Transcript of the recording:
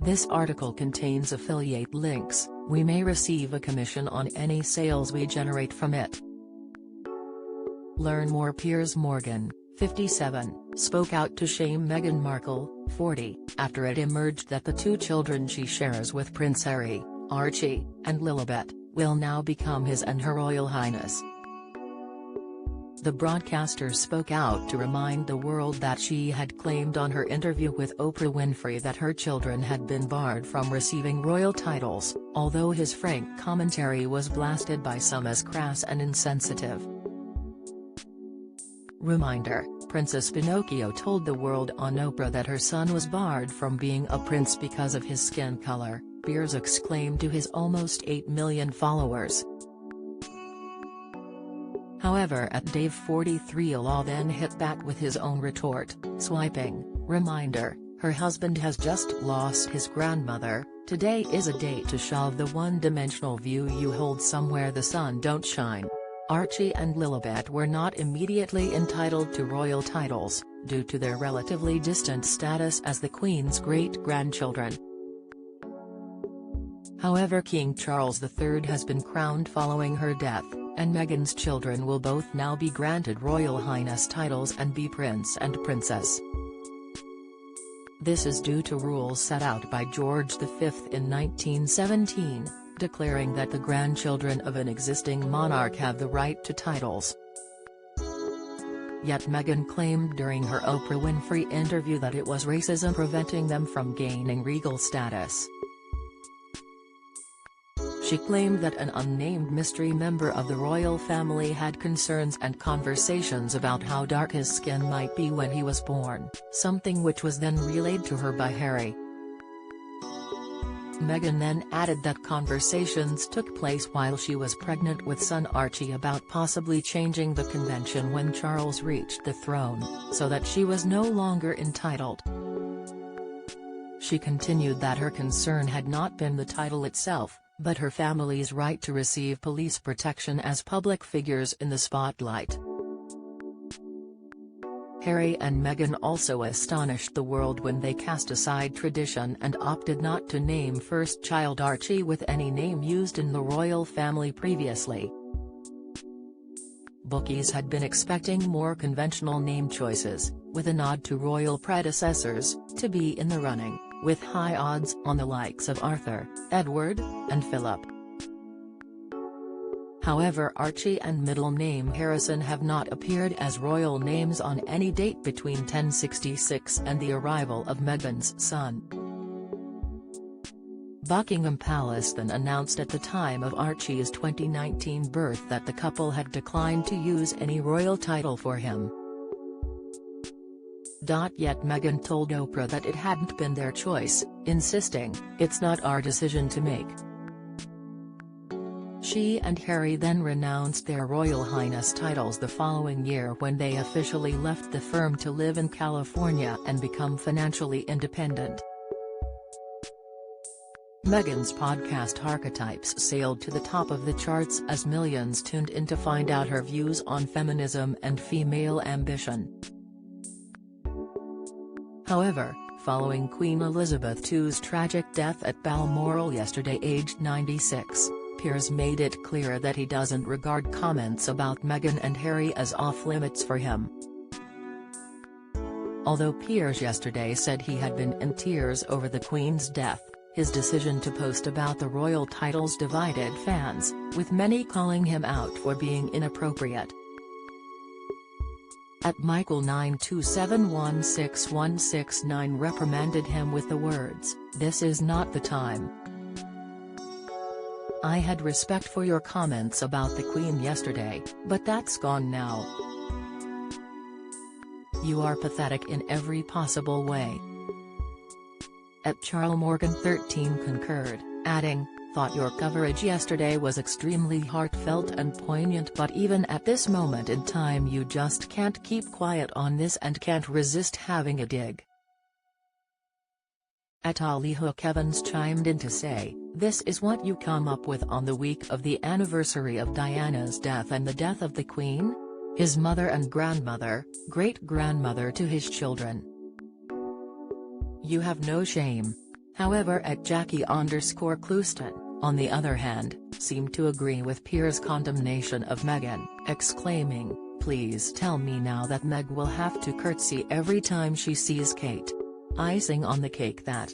This article contains affiliate links. We may receive a commission on any sales we generate from it. Learn more. Piers Morgan, 57, spoke out to shame Meghan Markle, 40, after it emerged that the two children she shares with Prince Harry, Archie, and Lilibet, will now become his and Her Royal Highness. The broadcaster spoke out to remind the world that she had claimed on her interview with Oprah Winfrey that her children had been barred from receiving royal titles, although his frank commentary was blasted by some as crass and insensitive. Reminder: Princess Pinocchio told the world on Oprah that her son was barred from being a prince because of his skin color, Piers exclaimed to his almost 8 million followers. However, at Dave 43 Law then hit back with his own retort, swiping, "Reminder, her husband has just lost his grandmother, today is a day to shelve the one-dimensional view you hold somewhere the sun don't shine." Archie and Lilibet were not immediately entitled to royal titles, due to their relatively distant status as the Queen's great-grandchildren. However, King Charles III has been crowned following her death, and Meghan's children will both now be granted Royal Highness titles and be Prince and Princess. This is due to rules set out by George V in 1917, declaring that the grandchildren of an existing monarch have the right to titles. Yet Meghan claimed during her Oprah Winfrey interview that it was racism preventing them from gaining regal status. She claimed that an unnamed mystery member of the royal family had concerns and conversations about how dark his skin might be when he was born, something which was then relayed to her by Harry. Meghan then added that conversations took place while she was pregnant with son Archie about possibly changing the convention when Charles reached the throne, so that she was no longer entitled. She continued that her concern had not been the title itself, but her family's right to receive police protection as public figures in the spotlight. Harry and Meghan also astonished the world when they cast aside tradition and opted not to name first child Archie with any name used in the royal family previously. Bookies had been expecting more conventional name choices, with a nod to royal predecessors, to be in the running, with high odds on the likes of Arthur, Edward, and Philip. However, Archie and middle name Harrison have not appeared as royal names on any date between 1066 and the arrival of Meghan's son. Buckingham Palace then announced at the time of Archie's 2019 birth that the couple had declined to use any royal title for him. Yet Meghan told Oprah that it hadn't been their choice, insisting, "It's not our decision to make." She and Harry then renounced their Royal Highness titles the following year when they officially left the firm to live in California and become financially independent. Meghan's podcast Archetypes sailed to the top of the charts as millions tuned in to find out her views on feminism and female ambition. However, following Queen Elizabeth II's tragic death at Balmoral yesterday aged 96, Piers made it clear that he doesn't regard comments about Meghan and Harry as off-limits for him. Although Piers yesterday said he had been in tears over the Queen's death, his decision to post about the royal titles divided fans, with many calling him out for being inappropriate. @Michael92716169 reprimanded him with the words, "This is not the time. I had respect for your comments about the Queen yesterday, but that's gone now. You are pathetic in every possible way." @CharlesMorgan13 concurred, adding, "Thought your coverage yesterday was extremely heartfelt and poignant, but even at this moment in time you just can't keep quiet on this and can't resist having a dig." Ali Hook Evans chimed in to say, "This is what you come up with on the week of the anniversary of Diana's death and the death of the Queen? His mother and grandmother, great-grandmother to his children. You have no shame. However, @Jackie_Clouston, on the other hand, seemed to agree with Piers' condemnation of Meghan, exclaiming, "Please tell me now that Meg will have to curtsy every time she sees Kate." Icing on the cake that,